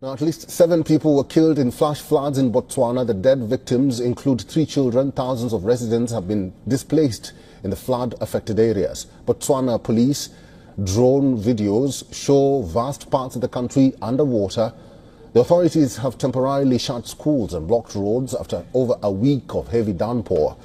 Now, at least 7 people were killed in flash floods in Botswana. The dead victims include 3 children. Thousands of residents have been displaced in the flood-affected areas. Botswana police drone videos show vast parts of the country underwater. The authorities have temporarily shut schools and blocked roads after over a week of heavy downpour.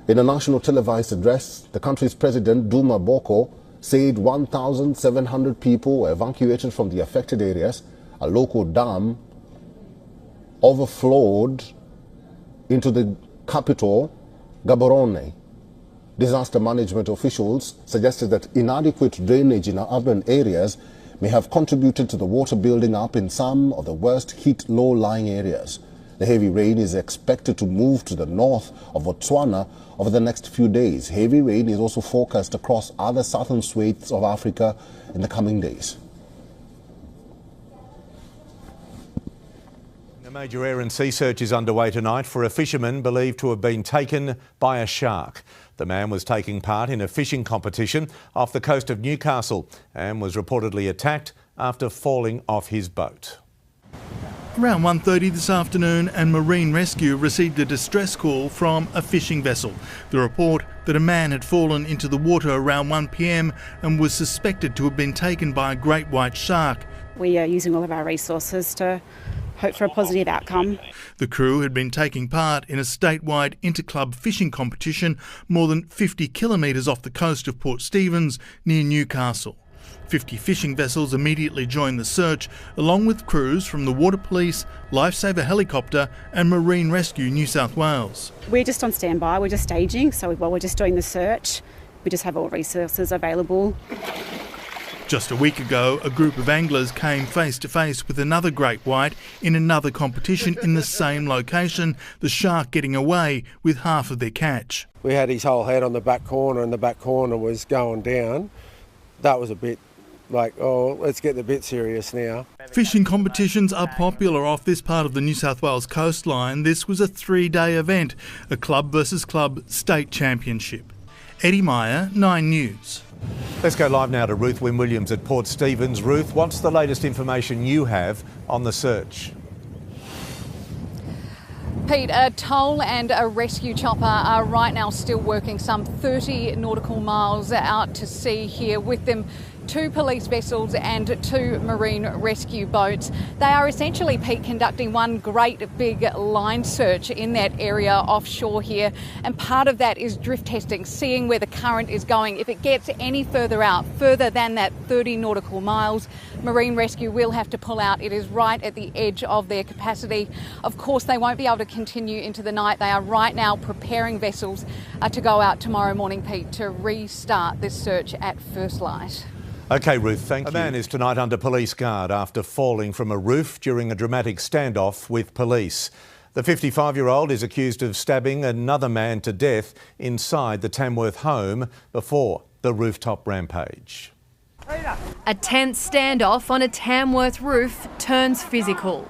In a national televised address, the country's president, Duma Boko, said 1,700 people were evacuated from the affected areas. A local dam overflowed into the capital, Gaborone. Disaster management officials suggested that inadequate drainage in urban areas may have contributed to the water building up in some of the worst hit low-lying areas. The heavy rain is expected to move to the north of Botswana over the next few days. Heavy rain is also forecast across other southern swathes of Africa in the coming days. A major air and sea search is underway tonight for a fisherman believed to have been taken by a shark. The man was taking part in a fishing competition off the coast of Newcastle and was reportedly attacked after falling off his boat. Around 1:30 this afternoon, and Marine Rescue received a distress call from a fishing vessel. The report that a man had fallen into the water around 1 p.m. and was suspected to have been taken by a great white shark. We are using all of our resources to hope for a positive outcome. The crew had been taking part in a statewide interclub fishing competition more than 50 kilometres off the coast of Port Stephens near Newcastle. 50 fishing vessels immediately joined the search, along with crews from the Water Police, Lifesaver Helicopter and Marine Rescue New South Wales. We're just on standby, we're just staging, so while we're just doing the search, we just have all resources available. Just a week ago, a group of anglers came face to face with another great white in another competition in the same location, the shark getting away with half of their catch. We had his whole head on the back corner and the back corner was going down. That was a bit like, oh, let's get a bit serious now. Fishing competitions are popular off this part of the New South Wales coastline. This was a 3-day event, a club versus club state championship. Eddie Meyer, 9 News. Let's go live now to Ruth Wynne-Williams at Port Stephens. Ruth, what's the latest information you have on the search? Pete, a toll and a rescue chopper are right now still working some 30 nautical miles out to sea here, with them 2 police vessels and 2 marine rescue boats. They are essentially, Pete, conducting one great big line search in that area offshore here, and part of that is drift testing, seeing where the current is going. If it gets any further out, further than that 30 nautical miles, Marine Rescue will have to pull out. It is right at the edge of their capacity. Of course, they won't be able to continue into the night. They are right now preparing vessels to go out tomorrow morning, Pete, to restart this search at first light. OK, Ruth, thank you. A man is tonight under police guard after falling from a roof during a dramatic standoff with police. The 55-year-old is accused of stabbing another man to death inside the Tamworth home before the rooftop rampage. A tense standoff on a Tamworth roof turns physical.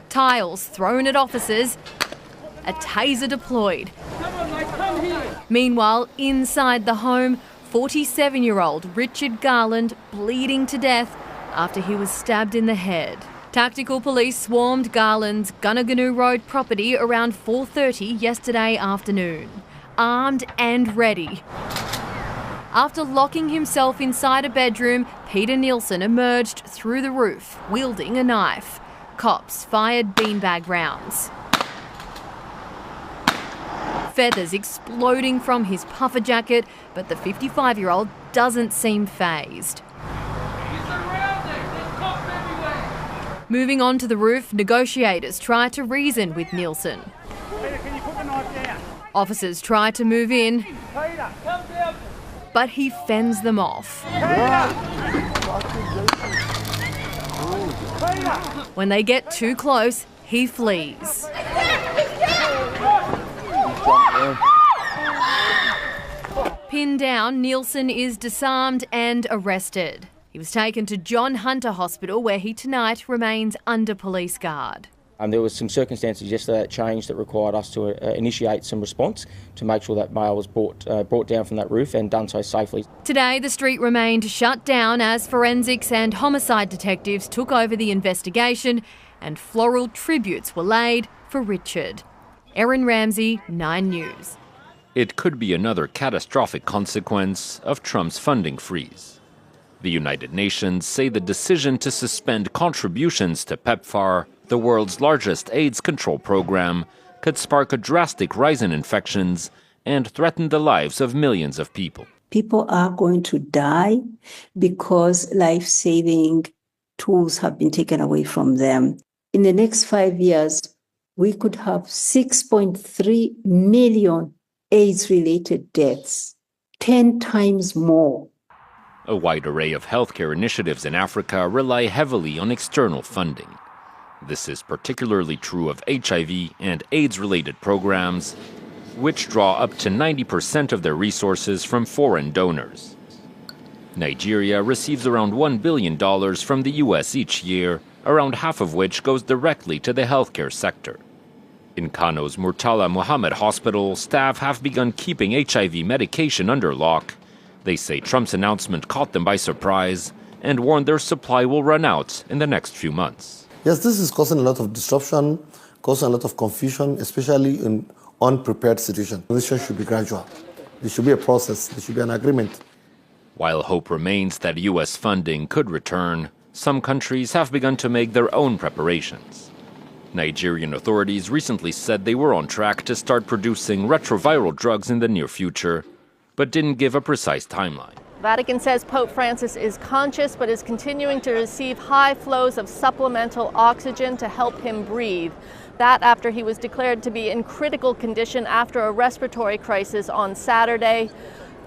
Tiles thrown at officers, a taser deployed. Meanwhile, inside the home, 47-year-old Richard Garland bleeding to death after he was stabbed in the head. Tactical police swarmed Garland's Gunnaganu Road property around 4:30 yesterday afternoon, armed and ready. After locking himself inside a bedroom, Peter Nielsen emerged through the roof, wielding a knife. Cops fired beanbag rounds. Feathers exploding from his puffer jacket, but the 55-year-old doesn't seem fazed. Moving on to the roof, negotiators try to reason with Nielsen. Peter, can you put the knife down? Officers try to move in, Peter, come down. but he fends them off. When they get too close, he flees. Pinned down, Nielsen is disarmed and arrested. He was taken to John Hunter Hospital, where he tonight remains under police guard. There was some circumstances yesterday that changed that required us to initiate some response to make sure that male was brought down from that roof and done so safely. Today, the street remained shut down as forensics and homicide detectives took over the investigation and floral tributes were laid for Richard. Erin Ramsey, 9 News. It could be another catastrophic consequence of Trump's funding freeze. The United Nations say the decision to suspend contributions to PEPFAR, the world's largest AIDS control program, could spark a drastic rise in infections and threaten the lives of millions of people. People are going to die because life-saving tools have been taken away from them. In the next 5 years, we could have 6.3 million AIDS-related deaths, 10 times more. A wide array of healthcare initiatives in Africa rely heavily on external funding. This is particularly true of HIV and AIDS-related programs, which draw up to 90% of their resources from foreign donors. Nigeria receives around $1 billion from the U.S. each year, around half of which goes directly to the healthcare sector. In Kano's Murtala Muhammad Hospital, staff have begun keeping HIV medication under lock. They say Trump's announcement caught them by surprise and warned their supply will run out in the next few months. Yes, this is causing a lot of disruption, causing a lot of confusion, especially in unprepared situations. This should be gradual. There should be a process. There should be an agreement. While hope remains that U.S. funding could return, some countries have begun to make their own preparations. Nigerian authorities recently said they were on track to start producing retroviral drugs in the near future, but didn't give a precise timeline. Vatican says Pope Francis is conscious but is continuing to receive high flows of supplemental oxygen to help him breathe. That after he was declared to be in critical condition after a respiratory crisis on Saturday.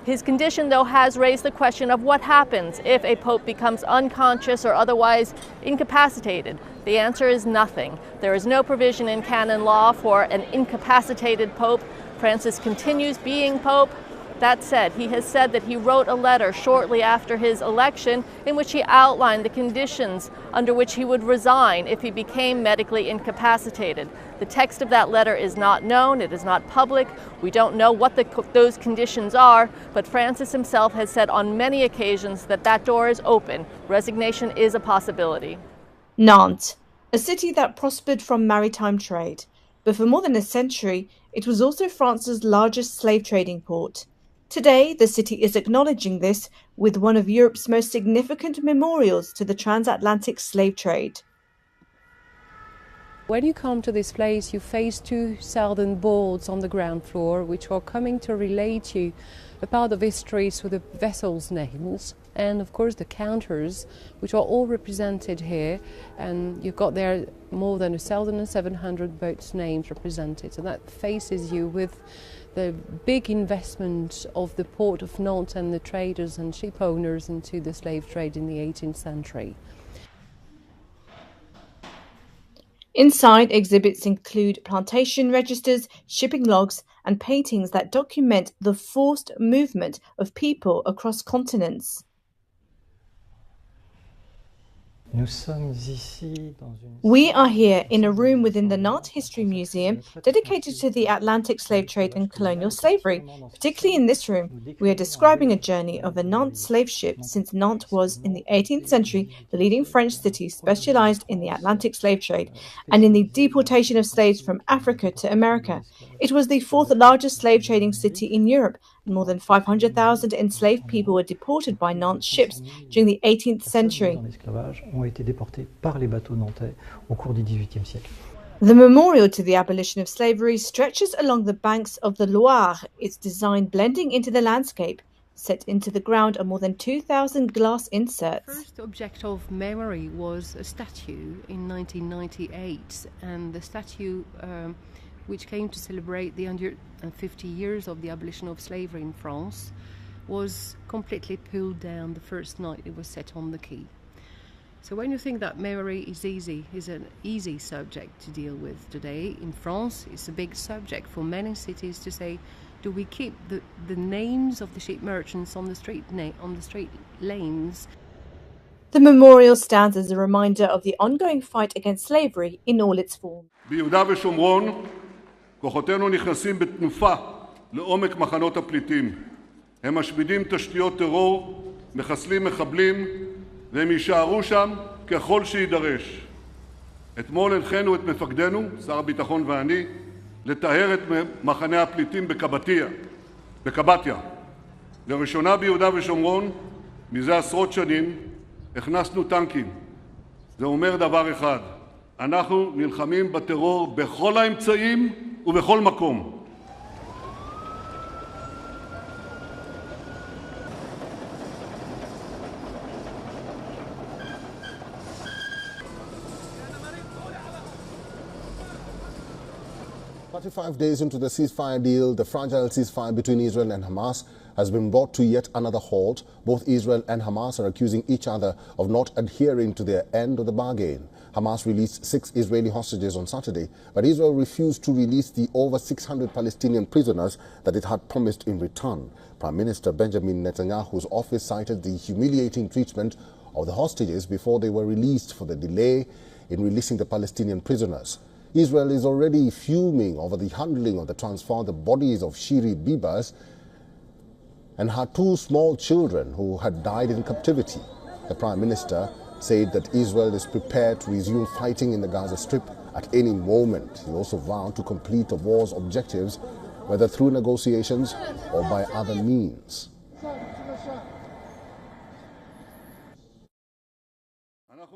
His condition, though, has raised the question of what happens if a pope becomes unconscious or otherwise incapacitated. The answer is nothing. There is no provision in canon law for an incapacitated pope. Francis continues being pope. That said, he has said that he wrote a letter shortly after his election in which he outlined the conditions under which he would resign if he became medically incapacitated. The text of that letter is not known, it is not public, we don't know what those conditions are, but Francis himself has said on many occasions that that door is open. Resignation is a possibility. Nantes, a city that prospered from maritime trade, but for more than a century, it was also France's largest slave trading port. Today, the city is acknowledging this with one of Europe's most significant memorials to the transatlantic slave trade. When you come to this place, you face 2 southern boards on the ground floor, which are coming to relate you a part of history through the vessels' names, and of course the counters, which are all represented here, and you've got there more than 1,700 boats' names represented, so that faces you with the big investment of the port of Nantes and the traders and ship owners into the slave trade in the 18th century. Inside, exhibits include plantation registers, shipping logs, and paintings that document the forced movement of people across continents. We are here in a room within the Nantes History Museum dedicated to the Atlantic slave trade and colonial slavery. Particularly in this room, we are describing a journey of a Nantes slave ship since Nantes was, in the 18th century, the leading French city specialized in the Atlantic slave trade and in the deportation of slaves from Africa to America. It was the 4th largest slave trading city in Europe, and more than 500,000 enslaved people were deported by Nantes ships during the 18th century. The memorial to the abolition of slavery stretches along the banks of the Loire, its design blending into the landscape. Set into the ground are more than 2,000 glass inserts. The first object of memory was a statue in 1998, and the statue which came to celebrate the 150 years of the abolition of slavery in France, was completely pulled down the first night it was set on the quay. So when you think that memory is an easy subject to deal with today, in France it's a big subject for many cities to say, do we keep the names of the ship merchants on the street lanes? The memorial stands as a reminder of the ongoing fight against slavery in all its forms. ביהודה ושומרון, כוחותינו נכנסים בתנופה לעומק מחנות הפליטים. הם משמידים תשתיות טרור, מחסלים מחבלים, והם יישארו שם ככל שידרש. אתמול הנחינו את מפקדנו, שר הביטחון ואני, לטהר את מחנה הפליטים בקבטיה. לראשונה ביהודה ושומרון, מזה עשרות שנים, הכנסנו טנקים. זה אומר דבר אחד, אנחנו נלחמים בטרור בכל האמצעים ובכל מקום. "45 days into the ceasefire deal, the fragile ceasefire between Israel and Hamas has been brought to yet another halt. Both Israel and Hamas are accusing each other of not adhering to their end of the bargain. Hamas released 6 Israeli hostages on Saturday, but Israel refused to release the over 600 Palestinian prisoners that it had promised in return. Prime Minister Benjamin Netanyahu's office cited the humiliating treatment of the hostages before they were released for the delay in releasing the Palestinian prisoners. Israel is already fuming over the handling of the transfer of the bodies of Shiri Bibas and her 2 small children who had died in captivity. The Prime Minister said that Israel is prepared to resume fighting in the Gaza Strip at any moment. He also vowed to complete the war's objectives, whether through negotiations or by other means.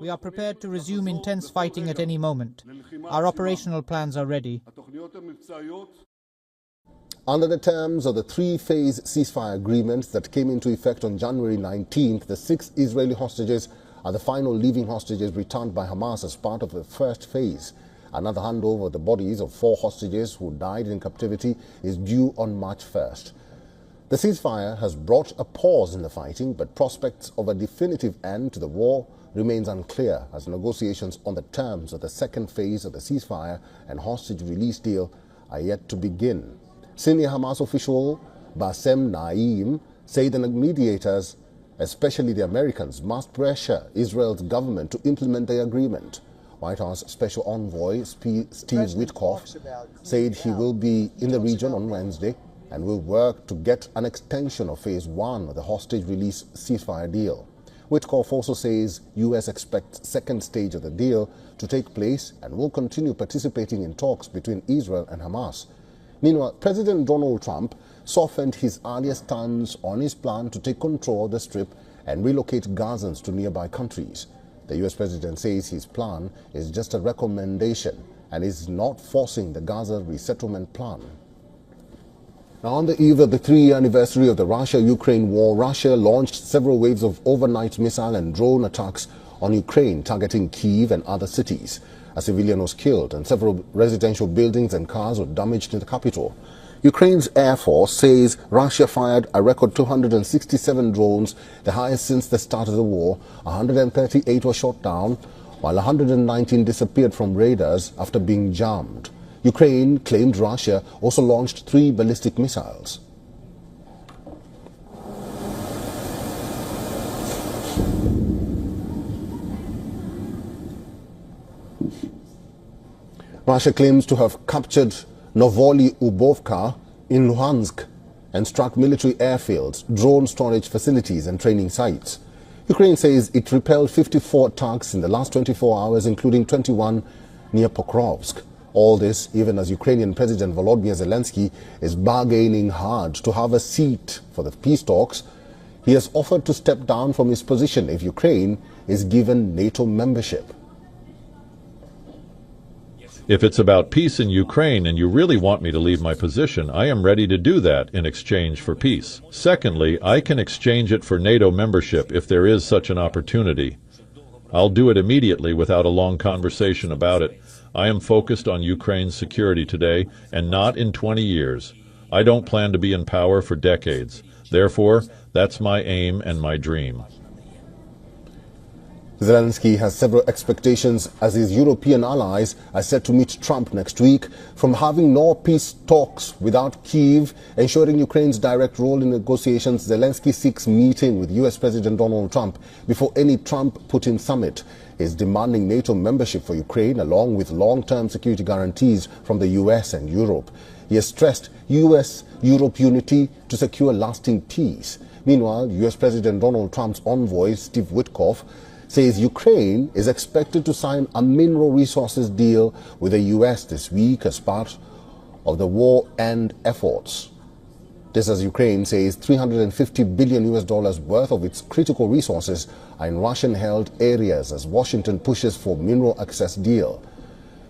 We are prepared to resume intense fighting at any moment. Our operational plans are ready. Under the terms of the 3-phase ceasefire agreement that came into effect on January 19th, the 6 Israeli hostages are the final living hostages returned by Hamas as part of the first phase. Another handover of the bodies of 4 hostages who died in captivity is due on March 1st. The ceasefire has brought a pause in the fighting, but prospects of a definitive end to the war remains unclear as negotiations on the terms of the second phase of the ceasefire and hostage release deal are yet to begin. Senior Hamas official Bassem Naim say the mediators, especially the Americans, must pressure Israel's government to implement the agreement. White House Special Envoy Steve Witkoff said he will be in the region on Wednesday and will work to get an extension of Phase 1 of the hostage release ceasefire deal. Witkoff also says U.S. expects second stage of the deal to take place and will continue participating in talks between Israel and Hamas. Meanwhile, President Donald Trump softened his earlier stance on his plan to take control of the Strip and relocate Gazans to nearby countries. The U.S. president says his plan is just a recommendation and is not forcing the Gaza resettlement plan. Now, on the eve of the 3-year anniversary of the Russia-Ukraine war, Russia launched several waves of overnight missile and drone attacks on Ukraine, targeting Kyiv and other cities. A civilian was killed and several residential buildings and cars were damaged in the capital. Ukraine's Air Force says Russia fired a record 267 drones, the highest since the start of the war. 138 were shot down, while 119 disappeared from radars after being jammed. Ukraine claimed Russia also launched 3 ballistic missiles. Russia claims to have captured Novoly-Ubovka in Luhansk and struck military airfields, drone storage facilities and training sites. Ukraine says it repelled 54 attacks in the last 24 hours, including 21 near Pokrovsk. All this even as Ukrainian President Volodymyr Zelensky is bargaining hard to have a seat for the peace talks. He has offered to step down from his position if Ukraine is given NATO membership. If it's about peace in Ukraine and you really want me to leave my position, I am ready to do that in exchange for peace. Secondly, I can exchange it for NATO membership if there is such an opportunity. I'll do it immediately without a long conversation about it. I am focused on Ukraine's security today and not in 20 years. I don't plan to be in power for decades. Therefore, that's my aim and my dream. Zelensky has several expectations as his European allies are set to meet Trump next week, from having no peace talks without Kyiv ensuring Ukraine's direct role in negotiations. Zelensky seeks meeting with US President Donald Trump before any Trump-Putin summit. He is demanding NATO membership for Ukraine along with long-term security guarantees from the US and Europe. He has stressed US-Europe unity to secure lasting peace. Meanwhile, US President Donald Trump's envoy, Steve Witkoff, says Ukraine is expected to sign a mineral resources deal with the US this week as part of the war end efforts. This as Ukraine says $350 billion worth of its critical resources are in Russian-held areas as Washington pushes for mineral access deal.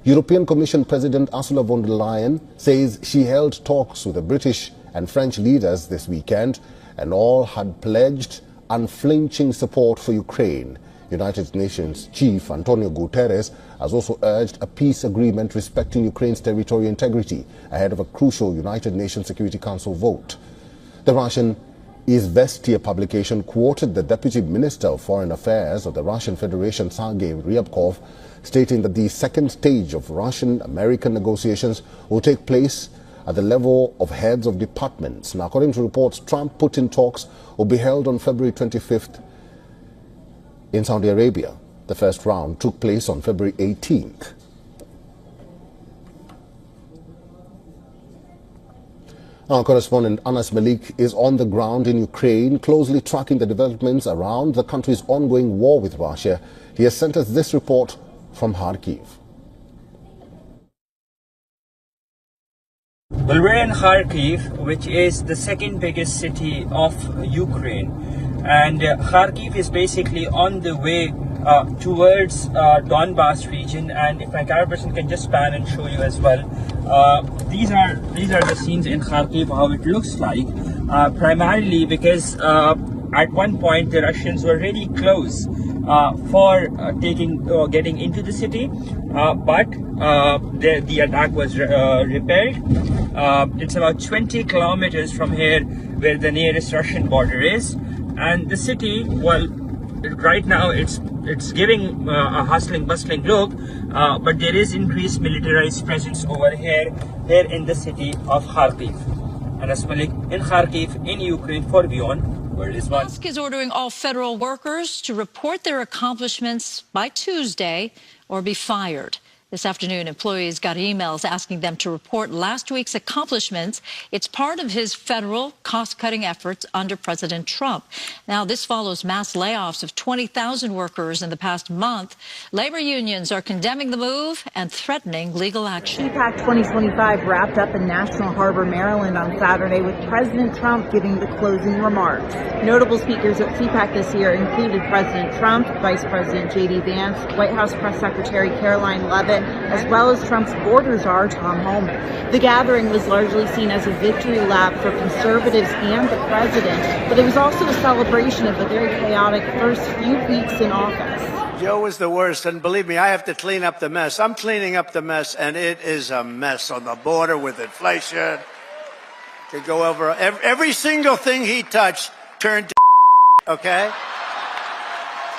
European Commission President Ursula von der Leyen says she held talks with the British and French leaders this weekend and all had pledged unflinching support for Ukraine. United Nations Chief Antonio Guterres has also urged a peace agreement respecting Ukraine's territorial integrity ahead of a crucial United Nations Security Council vote. The Russian Izvestia publication quoted the Deputy Minister of Foreign Affairs of the Russian Federation, Sergei Ryabkov, stating that the second stage of Russian-American negotiations will take place at the level of heads of departments. Now, according to reports, Trump-Putin talks will be held on February 25th in Saudi Arabia. The first round took place on February 18th. Our correspondent Anas Malik is on the ground in Ukraine, closely tracking the developments around the country's ongoing war with Russia. He has sent us this report from Kharkiv. Well, we're in Kharkiv, which is the second biggest city of Ukraine. And Kharkiv is basically on the way towards Donbas region. And if my camera person can just pan and show you as well, these are the scenes in Kharkiv, how it looks like. Primarily because at one point the Russians were really close for getting into the city, but the attack was repelled. It's about 20 kilometers from here, where the nearest Russian border is. And the city, well, right now it's giving a hustling, bustling look, but there is increased militarized presence over here in the city of Kharkiv. Anas Malik in Kharkiv, in Ukraine, for Beyond World is One. Musk is ordering all federal workers to report their accomplishments by Tuesday or be fired. This afternoon, employees got emails asking them to report last week's accomplishments. It's part of his federal cost-cutting efforts under President Trump. Now, this follows mass layoffs of 20,000 workers in the past month. Labor unions are condemning the move and threatening legal action. CPAC 2025 wrapped up in National Harbor, Maryland on Saturday with President Trump giving the closing remarks. Notable speakers at CPAC this year included President Trump, Vice President J.D. Vance, White House Press Secretary Caroline Leavitt, as well as Trump's border czar, Tom Homan. The gathering was largely seen as a victory lap for conservatives and the president, but it was also a celebration of the very chaotic first few weeks in office. Joe was the worst, and believe me, I have to clean up the mess. I'm cleaning up the mess, and it is a mess on the border with inflation. Could go over every single thing he touched turned to okay?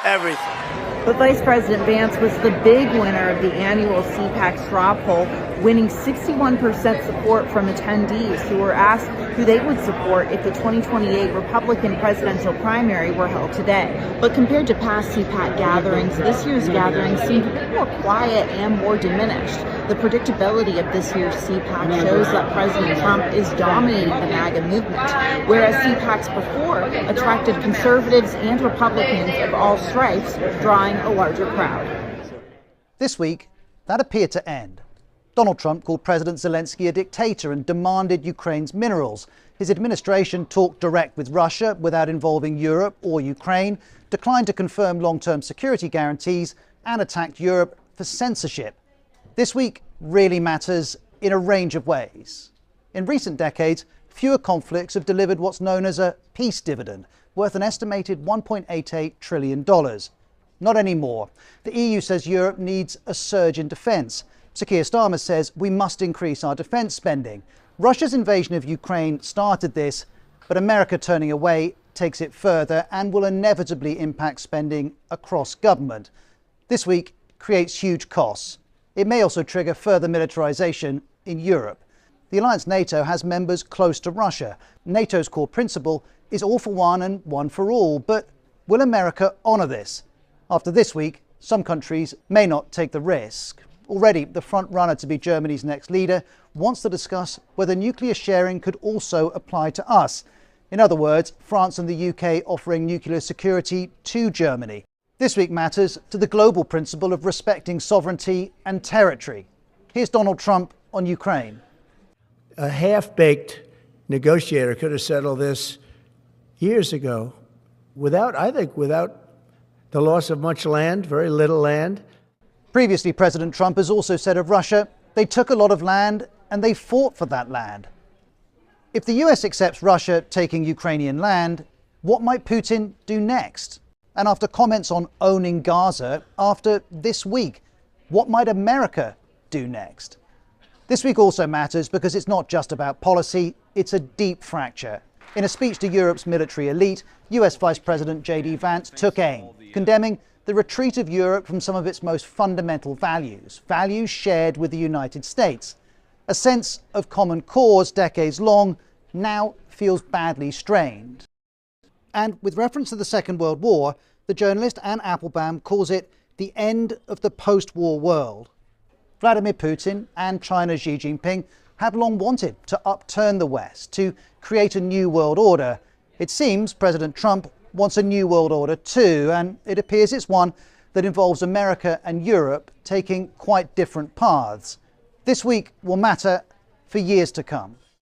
Everything. But Vice President Vance was the big winner of the annual CPAC straw poll, winning 61% support from attendees who were asked who they would support if the 2028 Republican presidential primary were held today. But compared to past CPAC gatherings, this year's gathering seemed a bit more quiet and more diminished. The predictability of this year's CPAC shows that President Trump is dominating the MAGA movement, whereas CPACs before attracted conservatives and Republicans of all stripes, drawing a larger crowd. This week, that appeared to end. Donald Trump called President Zelensky a dictator and demanded Ukraine's minerals. His administration talked direct with Russia without involving Europe or Ukraine, declined to confirm long-term security guarantees, and attacked Europe for censorship. This week really matters in a range of ways. In recent decades, fewer conflicts have delivered what's known as a peace dividend, worth an estimated $1.88 trillion. Not anymore. The EU says Europe needs a surge in defence. Sir Keir Starmer says we must increase our defence spending. Russia's invasion of Ukraine started this, but America turning away takes it further and will inevitably impact spending across government. This week creates huge costs. It may also trigger further militarization in Europe. The alliance NATO has members close to Russia. NATO's core principle is all for one and one for all. But will America honour this? After this week, some countries may not take the risk. Already, the front runner to be Germany's next leader wants to discuss whether nuclear sharing could also apply to us. In other words, France and the UK offering nuclear security to Germany. This week matters to the global principle of respecting sovereignty and territory. Here's Donald Trump on Ukraine. A half-baked negotiator could have settled this years ago without the loss of much land, very little land. Previously, President Trump has also said of Russia, they took a lot of land and they fought for that land. If the US accepts Russia taking Ukrainian land, what might Putin do next? And after comments on owning Gaza, after this week, what might America do next? This week also matters because it's not just about policy, it's a deep fracture. In a speech to Europe's military elite, US Vice President J.D. Vance took aim, condemning the retreat of Europe from some of its most fundamental values, values shared with the United States. A sense of common cause, decades long, now feels badly strained. And with reference to the Second World War, the journalist Anne Applebaum calls it the end of the post-war world. Vladimir Putin and China's Xi Jinping have long wanted to upturn the West, to create a new world order. It seems President Trump wants a new world order too, and it appears it's one that involves America and Europe taking quite different paths. This week will matter for years to come.